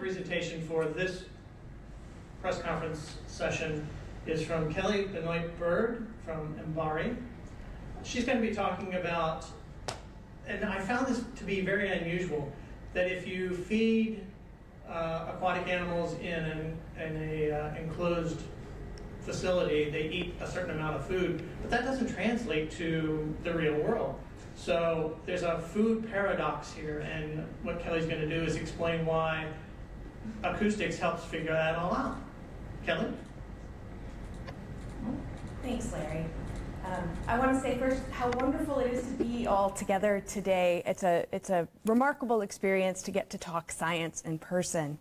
presentation for this press conference session is from Kelly Benoit-Bird from Monterey. She's going to be talking about, and I found this to be very unusual, that if you feed aquatic animals in an enclosed facility, they eat a certain amount of food, but that doesn't translate to the real world. So there's a food paradox here, and what Kelly's going to do is explain why acoustics helps figure that all out. Kelly? Thanks, Larry. I want to say first how wonderful it is to be all together today. It's a remarkable experience to get to talk science in person.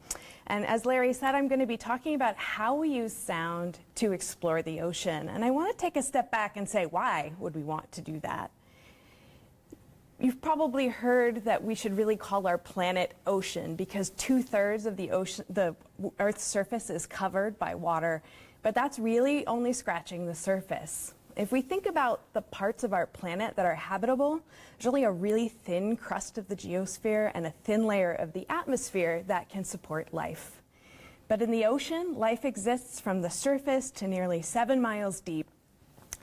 And as Larry said, I'm going to be talking about how we use sound to explore the ocean. And I want to take a step back and say, why would we want to do that? You've probably heard that we should really call our planet ocean because 2/3 of the ocean, the Earth's surface is covered by water, but that's really only scratching the surface. If we think about the parts of our planet that are habitable, there's only a really thin crust of the geosphere and a thin layer of the atmosphere that can support life. But in the ocean, life exists from the surface to nearly 7 miles deep.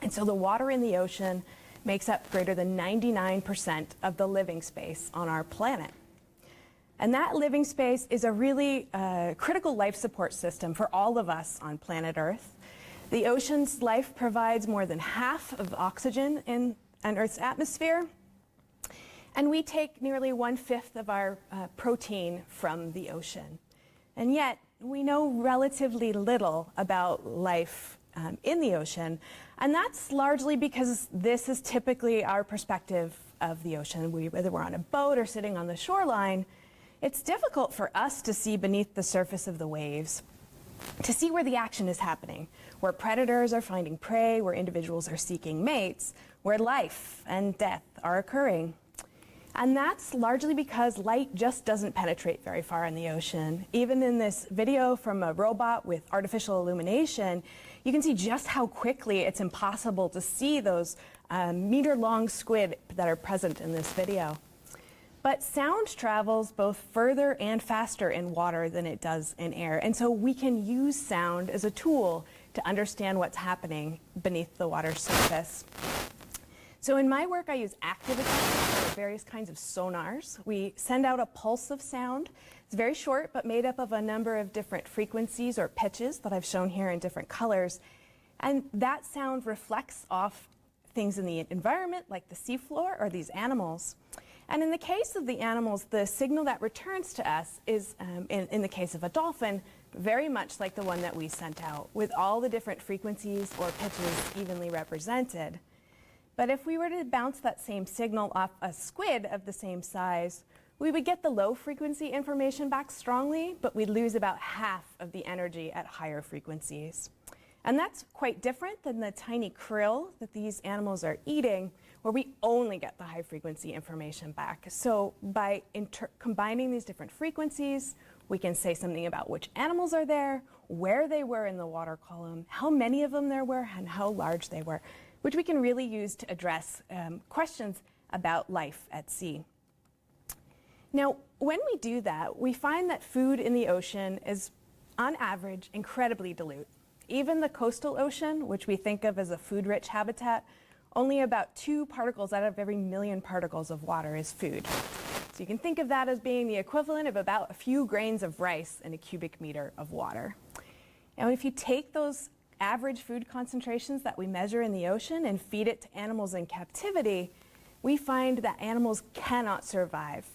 And so the water in the ocean makes up greater than 99% of the living space on our planet. And that living space is a really critical life support system for all of us on planet Earth. The ocean's life provides more than half of oxygen in Earth's atmosphere, and we take nearly 1/5 of our protein from the ocean. And yet, we know relatively little about life in the ocean, and that's largely because this is typically our perspective of the ocean. Whether we're on a boat or sitting on the shoreline, it's difficult for us to see beneath the surface of the waves, to see where the action is happening, where predators are finding prey, where individuals are seeking mates, where life and death are occurring. And that's largely because light just doesn't penetrate very far in the ocean. Even in this video from a robot with artificial illumination, you can see just how quickly it's impossible to see those meter-long squid that are present in this video. But sound travels both further and faster in water than it does in air. And so we can use sound as a tool to understand what's happening beneath the water's surface. So in my work, I use active acoustics, or various kinds of sonars. We send out a pulse of sound. It's very short, but made up of a number of different frequencies or pitches that I've shown here in different colors. And that sound reflects off things in the environment, like the seafloor or these animals. And in the case of the animals, the signal that returns to us is, in the case of a dolphin, very much like the one that we sent out, with all the different frequencies or pitches evenly represented. But if we were to bounce that same signal off a squid of the same size, we would get the low frequency information back strongly, but we'd lose about half of the energy at higher frequencies. And that's quite different than the tiny krill that these animals are eating, where we only get the high frequency information back. So by combining these different frequencies, we can say something about which animals are there, where they were in the water column, how many of them there were, and how large they were, which we can really use to address questions about life at sea. Now, when we do that, we find that food in the ocean is, on average, incredibly dilute. Even the coastal ocean, which we think of as a food-rich habitat, only about 2 particles out of every million particles of water is food. So you can think of that as being the equivalent of about a few grains of rice in a cubic meter of water. And if you take those average food concentrations that we measure in the ocean and feed it to animals in captivity, we find that animals cannot survive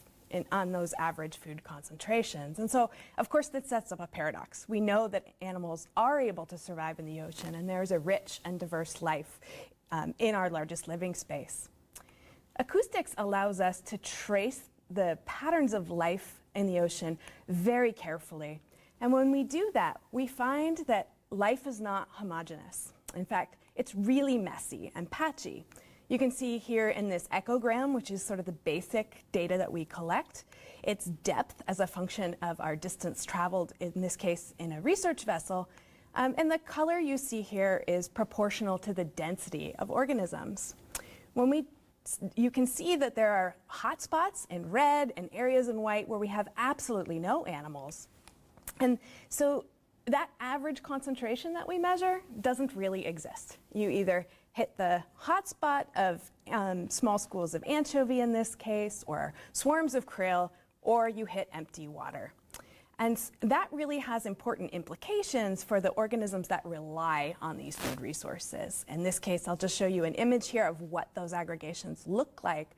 on those average food concentrations. And so, of course, that sets up a paradox. We know that animals are able to survive in the ocean, and there's a rich and diverse life in our largest living space. Acoustics allows us to trace the patterns of life in the ocean very carefully. And when we do that, we find that life is not homogeneous. In fact, it's really messy and patchy. You can see here in this echogram, which is sort of the basic data that we collect, its depth as a function of our distance traveled, in this case in a research vessel, and the color you see here is proportional to the density of organisms. You can see that there are hotspots in red and areas in white where we have absolutely no animals. And so that average concentration that we measure doesn't really exist. You either hit the hotspot of small schools of anchovy in this case, or swarms of krill, or you hit empty water. And that really has important implications for the organisms that rely on these food resources. In this case, I'll just show you an image here of what those aggregations look like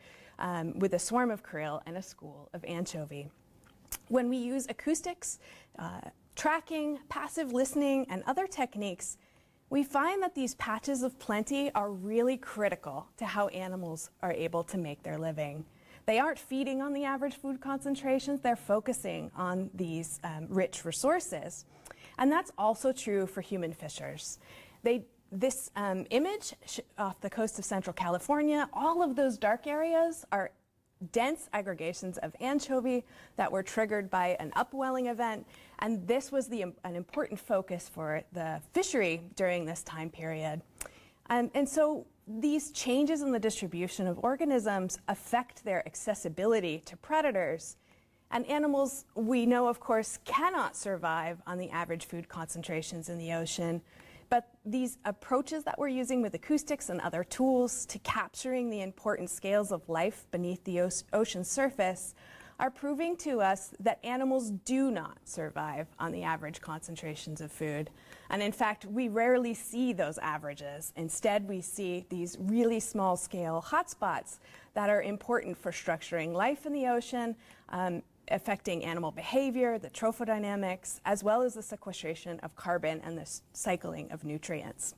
with a swarm of krill and a school of anchovy. When we use acoustics, tracking, passive listening, and other techniques, we find that these patches of plenty are really critical to how animals are able to make their living. They aren't feeding on the average food concentrations, they're focusing on these rich resources. And that's also true for human fishers. This image off the coast of Central California, all of those dark areas are dense aggregations of anchovy that were triggered by an upwelling event, and this was an important focus for the fishery during this time period. And so these changes in the distribution of organisms affect their accessibility to predators. And animals, we know, of course, cannot survive on the average food concentrations in the ocean. But these approaches that we're using with acoustics and other tools to capturing the important scales of life beneath the ocean surface are proving to us that animals do not survive on the average concentrations of food. And in fact, we rarely see those averages. Instead, we see these really small scale hotspots that are important for structuring life in the ocean, affecting animal behavior, the trophodynamics, as well as the sequestration of carbon and the cycling of nutrients.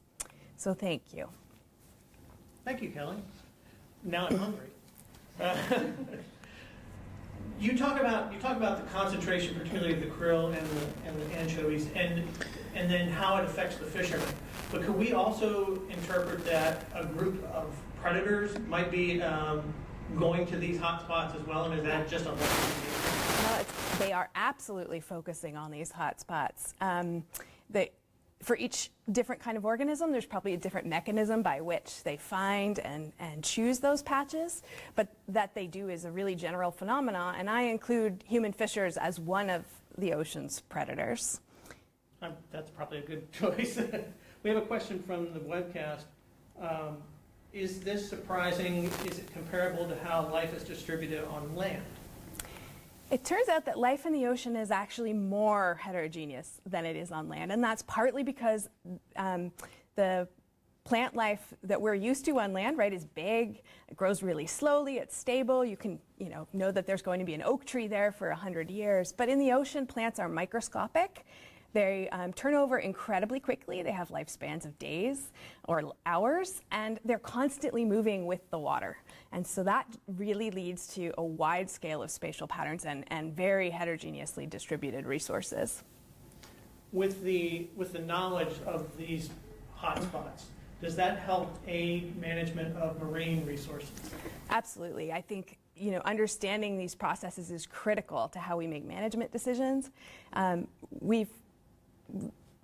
So thank you. Thank you, Kelly. Now I'm hungry. You talk about the concentration, particularly of the krill and the anchovies, and then how it affects the fishermen. But could we also interpret that a group of predators might be going to these hotspots as well, and is that just a Well, they are absolutely focusing on these hotspots. For each different kind of organism, there's probably a different mechanism by which they find and choose those patches, but that they do is a really general phenomena, and I include human fishers as one of the ocean's predators. That's probably a good choice. We have a question from the webcast. Is this surprising? Is it comparable to how life is distributed on land? It turns out that life in the ocean is actually more heterogeneous than it is on land, and that's partly because the plant life that we're used to on land, right, is big, it grows really slowly, it's stable, you can know that there's going to be an oak tree there for 100 years, but in the ocean, plants are microscopic. They turn over incredibly quickly. They have lifespans of days or hours, and they're constantly moving with the water. And so that really leads to a wide scale of spatial patterns and very heterogeneously distributed resources. With the knowledge of these hotspots, does that help aid management of marine resources? Absolutely. I think understanding these processes is critical to how we make management decisions. We've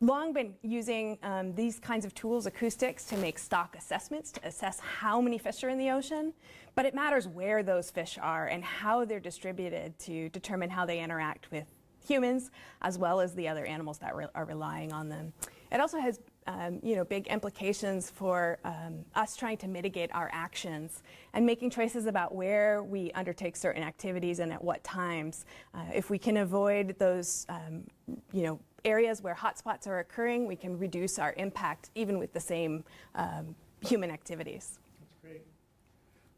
long been using these kinds of tools, acoustics, to make stock assessments, to assess how many fish are in the ocean, but it matters where those fish are and how they're distributed to determine how they interact with humans as well as the other animals that are relying on them. It also has big implications for us trying to mitigate our actions and making choices about where we undertake certain activities and at what times. If we can avoid those areas where hotspots are occurring, we can reduce our impact even with the same human activities. That's great.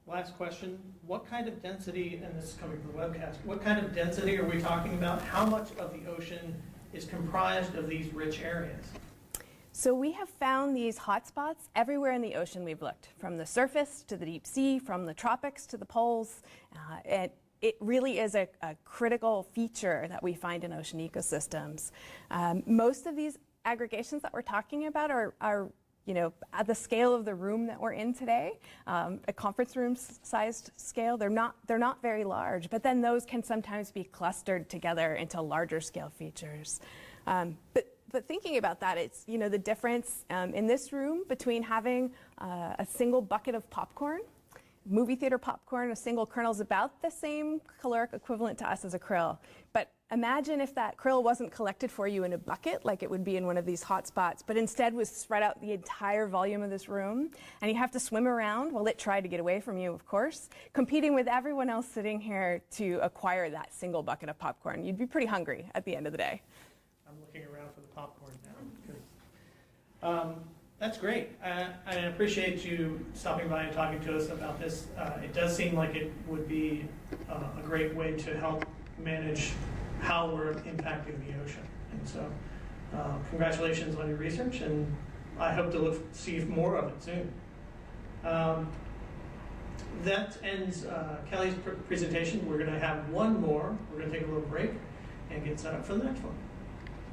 Last question, what kind of density, and this is coming from the webcast, what kind of density are we talking about? How much of the ocean is comprised of these rich areas? So we have found these hotspots everywhere in the ocean we've looked, from the surface to the deep sea, from the tropics to the poles. It really is a critical feature that we find in ocean ecosystems. Most of these aggregations that we're talking about are at the scale of the room that we're in today, a conference room sized scale. They're not very large, but then those can sometimes be clustered together into larger scale features. But thinking about that, it's the difference in this room between having a single bucket of popcorn, movie theater popcorn, a single kernel is about the same caloric equivalent to us as a krill. But Imagine if that krill wasn't collected for you in a bucket like it would be in one of these hotspots, but instead was spread out the entire volume of this room, and you have to swim around while it tried to get away from you, of course, competing with everyone else sitting here to acquire that single bucket of popcorn. You'd be pretty hungry at the end of the day. I'm looking around for the popcorn now. That's great. I appreciate you stopping by and talking to us about this. It does seem like it would be a great way to help manage how we're impacting the ocean. And so congratulations on your research, and I hope to see more of it soon. That ends Kelly's presentation. We're going to have one more. We're going to take a little break and get set up for the next one.